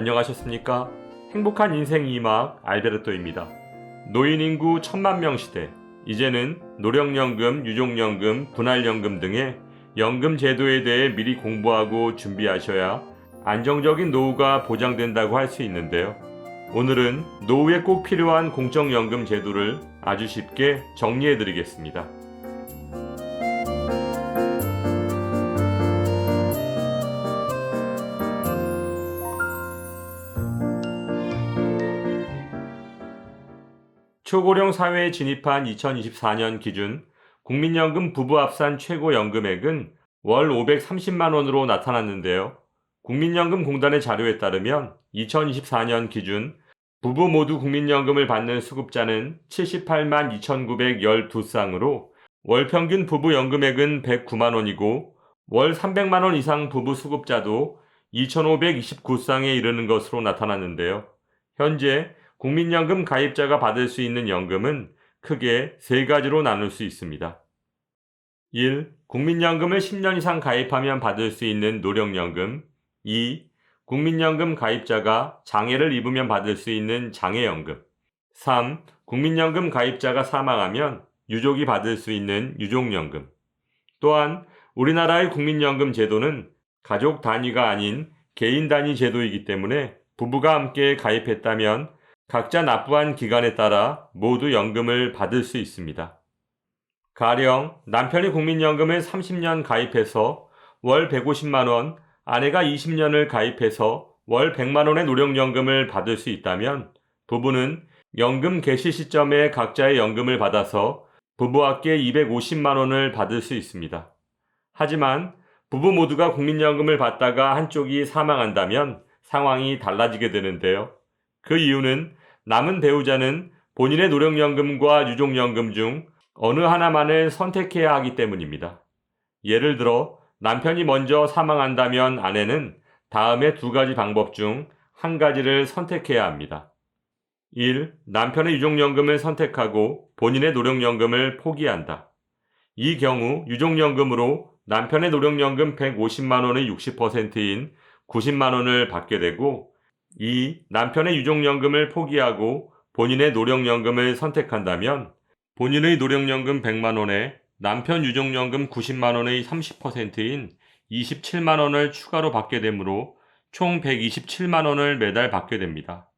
안녕하셨습니까? 행복한 인생 2막 알베르토입니다. 노인 인구 1000만 명 시대, 이제는 노령연금, 유족연금, 분할연금 등의 연금 제도에 대해 미리 공부하고 준비하셔야 안정적인 노후가 보장된다고 할 수 있는데요. 오늘은 노후에 꼭 필요한 공적연금 제도를 아주 쉽게 정리해 드리겠습니다. 초고령 사회에 진입한 2024년 기준 국민연금 부부 합산 최고 연금액은 월 530만 원으로 나타났는데요. 국민연금공단의 자료에 따르면 2024년 기준 부부 모두 국민연금을 받는 수급자는 78만 2,912쌍으로 월 평균 부부 연금액은 109만 원이고 월 300만 원 이상 부부 수급자도 2,529쌍에 이르는 것으로 나타났는데요. 현재 국민연금 가입자가 받을 수 있는 연금은 크게 세 가지로 나눌 수 있습니다. 1. 국민연금을 10년 이상 가입하면 받을 수 있는 노령연금. 2. 국민연금 가입자가 장애를 입으면 받을 수 있는 장애연금. 3. 국민연금 가입자가 사망하면 유족이 받을 수 있는 유족연금. 또한 우리나라의 국민연금 제도는 가족 단위가 아닌 개인 단위 제도이기 때문에 부부가 함께 가입했다면 각자 납부한 기간에 따라 모두 연금을 받을 수 있습니다. 가령 남편이 국민연금을 30년 가입해서 월 150만 원, 아내가 20년을 가입해서 월 100만 원의 노령연금을 받을 수 있다면 부부는 연금 개시 시점에 각자의 연금을 받아서 부부합계 250만 원을 받을 수 있습니다. 하지만 부부 모두가 국민연금을 받다가 한쪽이 사망한다면 상황이 달라지게 되는데요. 그 이유는 남은 배우자는 본인의 노령연금과 유족연금 중 어느 하나만을 선택해야 하기 때문입니다. 예를 들어 남편이 먼저 사망한다면 아내는 다음의 두 가지 방법 중 한 가지를 선택해야 합니다. 1. 남편의 유족연금을 선택하고 본인의 노령연금을 포기한다. 이 경우 유족연금으로 남편의 노령연금 150만 원의 60%인 90만 원을 받게 되고 2. 남편의 유족연금을 포기하고 본인의 노령연금을 선택한다면 본인의 노령연금 100만 원에 남편 유족연금 90만 원의 30%인 27만 원을 추가로 받게 되므로 총 127만 원을 매달 받게 됩니다.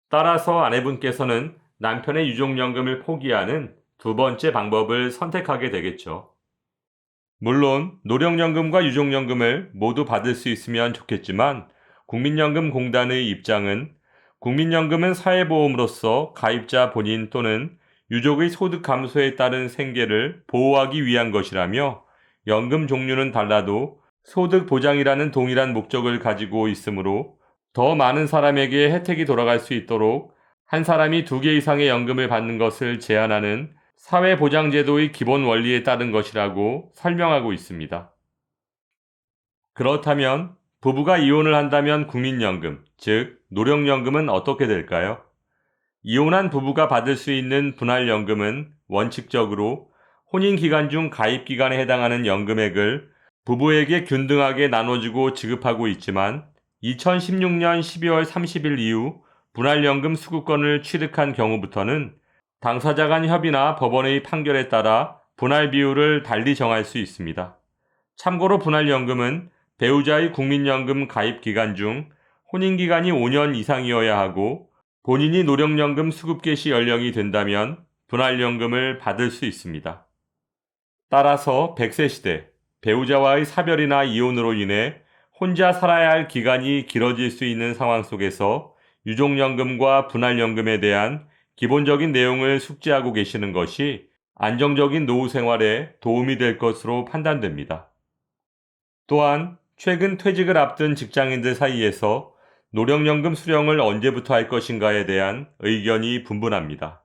따라서 아내분께서는 남편의 유족연금을 포기하는 두 번째 방법을 선택하게 되겠죠. 물론 노령연금과 유족연금을 모두 받을 수 있으면 좋겠지만 국민연금공단의 입장은 국민연금은 사회보험으로서 가입자 본인 또는 유족의 소득 감소에 따른 생계를 보호하기 위한 것이라며 연금 종류는 달라도 소득 보장이라는 동일한 목적을 가지고 있으므로 더 많은 사람에게 혜택이 돌아갈 수 있도록 한 사람이 2개 이상의 연금을 받는 것을 제한하는 사회보장제도의 기본 원리에 따른 것이라고 설명하고 있습니다. 그렇다면 부부가 이혼을 한다면 국민연금, 즉 노령연금은 어떻게 될까요? 이혼한 부부가 받을 수 있는 분할연금은 원칙적으로 혼인기간 중 가입기간에 해당하는 연금액을 부부에게 균등하게 나눠주고 지급하고 있지만 2016년 12월 30일 이후 분할연금 수급권을 취득한 경우부터는 당사자 간 협의나 법원의 판결에 따라 분할 비율을 달리 정할 수 있습니다. 참고로 분할연금은 배우자의 국민연금 가입 기간 중 혼인기간이 5년 이상이어야 하고 본인이 노령연금 수급 개시 연령이 된다면 분할연금을 받을 수 있습니다. 따라서 100세 시대, 배우자와의 사별이나 이혼으로 인해 혼자 살아야 할 기간이 길어질 수 있는 상황 속에서 유족연금과 분할연금에 대한 기본적인 내용을 숙지하고 계시는 것이 안정적인 노후 생활에 도움이 될 것으로 판단됩니다. 또한 최근 퇴직을 앞둔 직장인들 사이에서 노령연금 수령을 언제부터 할 것인가에 대한 의견이 분분합니다.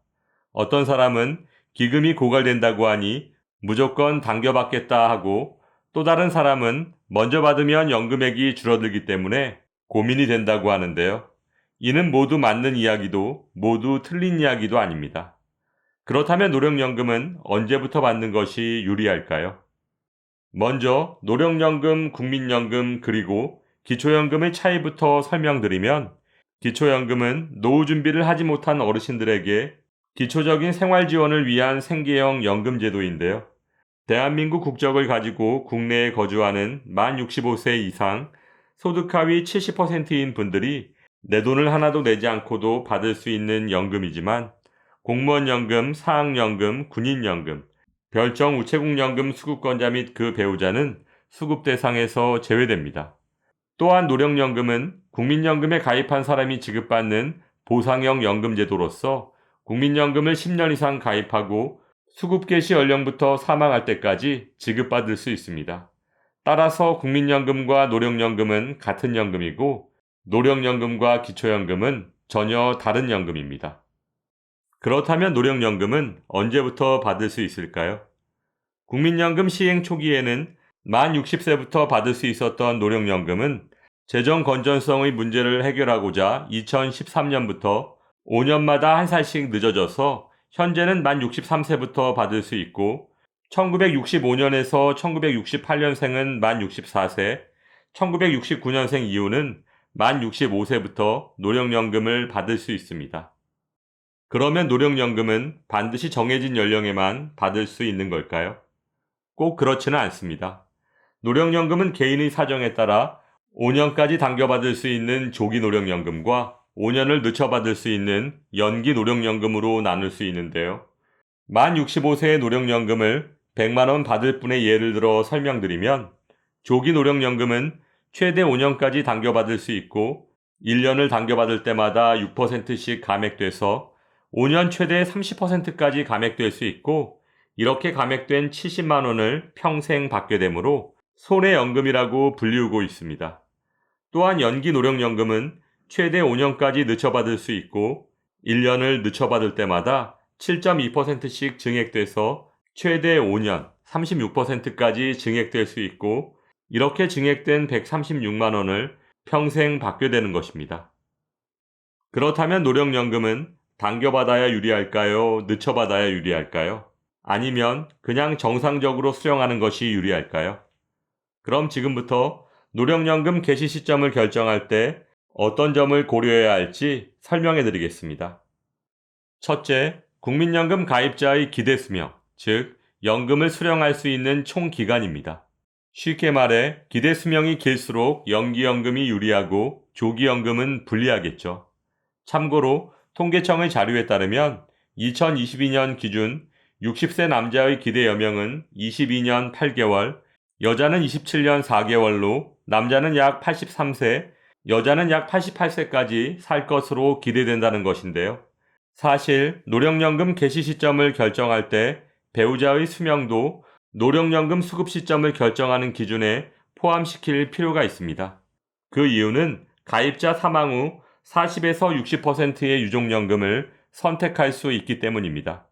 어떤 사람은 기금이 고갈된다고 하니 무조건 당겨받겠다 하고 또 다른 사람은 먼저 받으면 연금액이 줄어들기 때문에 고민이 된다고 하는데요. 이는 모두 맞는 이야기도 모두 틀린 이야기도 아닙니다. 그렇다면 노령연금은 언제부터 받는 것이 유리할까요? 먼저 노령연금, 국민연금 그리고 기초연금의 차이부터 설명드리면 기초연금은 노후 준비를 하지 못한 어르신들에게 기초적인 생활 지원을 위한 생계형 연금 제도인데요. 대한민국 국적을 가지고 국내에 거주하는 만 65세 이상 소득 하위 70%인 분들이 내 돈을 하나도 내지 않고도 받을 수 있는 연금이지만 공무원연금, 사학연금, 군인연금, 별정 우체국연금 수급권자 및 그 배우자는 수급 대상에서 제외됩니다. 또한 노령연금은 국민연금에 가입한 사람이 지급받는 보상형 연금제도로서 국민연금을 10년 이상 가입하고 수급 개시 연령부터 사망할 때까지 지급받을 수 있습니다. 따라서 국민연금과 노령연금은 같은 연금이고 노령연금과 기초연금은 전혀 다른 연금입니다. 그렇다면 노령연금은 언제부터 받을 수 있을까요? 국민연금 시행 초기에는 만 60세부터 받을 수 있었던 노령연금은 재정 건전성의 문제를 해결하고자 2013년부터 5년마다 한 살씩 늦어져서 현재는 만 63세부터 받을 수 있고 1965년에서 1968년생은 만 64세, 1969년생 이후는 만 65세부터 노령연금을 받을 수 있습니다. 그러면 노령연금은 반드시 정해진 연령에만 받을 수 있는 걸까요? 꼭 그렇지는 않습니다. 노령연금은 개인의 사정에 따라 5년까지 당겨받을 수 있는 조기 노령연금과 5년을 늦춰받을 수 있는 연기 노령연금으로 나눌 수 있는데요. 만 65세의 노령연금을 100만원 받을 분의 예를 들어 설명드리면 조기 노령연금은 최대 5년까지 당겨받을 수 있고 1년을 당겨받을 때마다 6%씩 감액돼서 5년 최대 30%까지 감액될 수 있고 이렇게 감액된 70만원을 평생 받게 되므로 손해연금이라고 불리우고 있습니다. 또한 연기 노령연금은 최대 5년까지 늦춰받을 수 있고 1년을 늦춰받을 때마다 7.2%씩 증액돼서 최대 5년 36%까지 증액될 수 있고 이렇게 증액된 136만원을 평생 받게 되는 것입니다. 그렇다면 노령연금은 당겨받아야 유리할까요? 늦춰받아야 유리할까요? 아니면 그냥 정상적으로 수령하는 것이 유리할까요? 그럼 지금부터 노령연금 개시 시점을 결정할 때 어떤 점을 고려해야 할지 설명해 드리겠습니다. 첫째, 국민연금 가입자의 기대수명, 즉 연금을 수령할 수 있는 총 기간입니다. 쉽게 말해 기대수명이 길수록 연기연금이 유리하고 조기연금은 불리하겠죠. 참고로 통계청의 자료에 따르면 2022년 기준 60세 남자의 기대 여명은 22년 8개월, 여자는 27년 4개월로 남자는 약 83세, 여자는 약 88세까지 살 것으로 기대된다는 것인데요. 사실 노령연금 개시 시점을 결정할 때 배우자의 수명도 노령연금 수급 시점을 결정하는 기준에 포함시킬 필요가 있습니다. 그 이유는 가입자 사망 후 40에서 60%의 유족연금을 선택할 수 있기 때문입니다.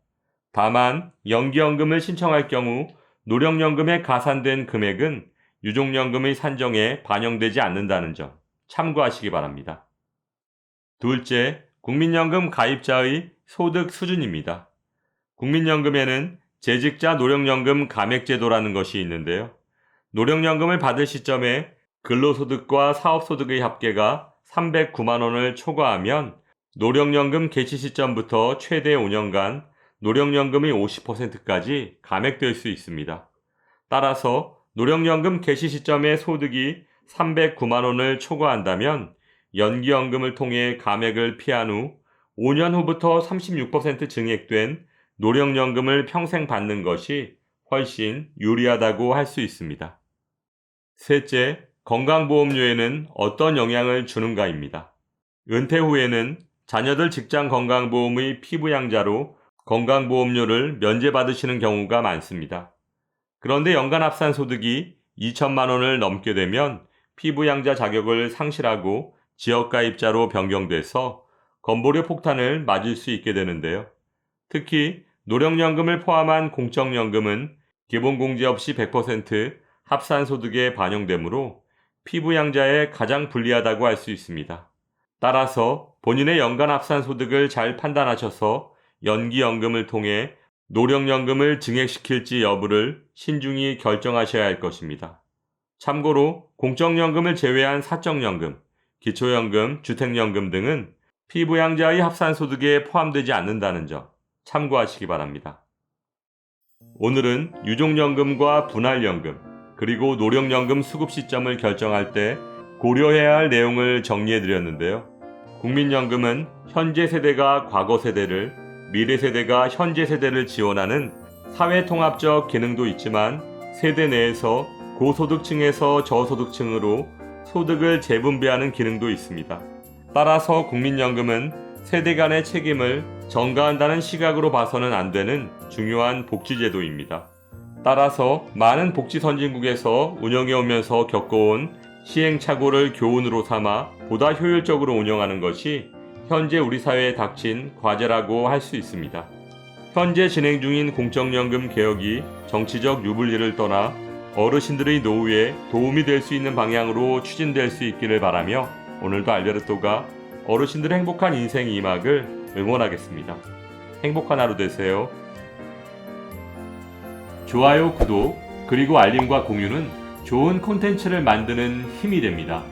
다만 연기연금을 신청할 경우 노령연금에 가산된 금액은 유족연금의 산정에 반영되지 않는다는 점 참고하시기 바랍니다. 둘째, 국민연금 가입자의 소득 수준입니다. 국민연금에는 재직자 노령연금 감액제도라는 것이 있는데요. 노령연금을 받을 시점에 근로소득과 사업소득의 합계가 309만 원을 초과하면 노령연금 개시 시점부터 최대 5년간 노령연금의 50%까지 감액될 수 있습니다. 따라서 노령연금 개시 시점의 소득이 309만 원을 초과한다면 연기연금을 통해 감액을 피한 후 5년 후부터 36% 증액된 노령연금을 평생 받는 것이 훨씬 유리하다고 할 수 있습니다. 셋째, 건강보험료에는 어떤 영향을 주는가입니다. 은퇴 후에는 자녀들 직장 건강보험의 피부양자로 건강보험료를 면제받으시는 경우가 많습니다. 그런데 연간 합산 소득이 2천만 원을 넘게 되면 피부양자 자격을 상실하고 지역가입자로 변경돼서 건보료 폭탄을 맞을 수 있게 되는데요. 특히 노령연금을 포함한 공적연금은 기본공제 없이 100% 합산소득에 반영되므로 피부양자에 가장 불리하다고 할 수 있습니다. 따라서 본인의 연간 합산소득을 잘 판단하셔서 연기연금을 통해 노령연금을 증액시킬지 여부를 신중히 결정하셔야 할 것입니다. 참고로 공적연금을 제외한 사적연금, 기초연금, 주택연금 등은 피부양자의 합산소득에 포함되지 않는다는 점 참고하시기 바랍니다. 오늘은 유족연금과 분할연금, 그리고 노령연금 수급 시점을 결정할 때 고려해야 할 내용을 정리해드렸는데요. 국민연금은 현재 세대가 과거 세대를, 미래 세대가 현재 세대를 지원하는 사회통합적 기능도 있지만 세대 내에서 고소득층에서 저소득층으로 소득을 재분배하는 기능도 있습니다. 따라서 국민연금은 세대 간의 책임을 전가한다는 시각으로 봐서는 안 되는 중요한 복지제도입니다. 따라서 많은 복지 선진국에서 운영해 오면서 겪어온 시행착오를 교훈으로 삼아 보다 효율적으로 운영하는 것이 현재 우리 사회에 닥친 과제라고 할 수 있습니다. 현재 진행 중인 공적연금 개혁이 정치적 유불리를 떠나 어르신들의 노후에 도움이 될 수 있는 방향으로 추진될 수 있기를 바라며 오늘도 알베르토가 어르신들의 행복한 인생 2막을 응원하겠습니다. 행복한 하루 되세요. 좋아요, 구독, 그리고 알림과 공유는 좋은 콘텐츠를 만드는 힘이 됩니다.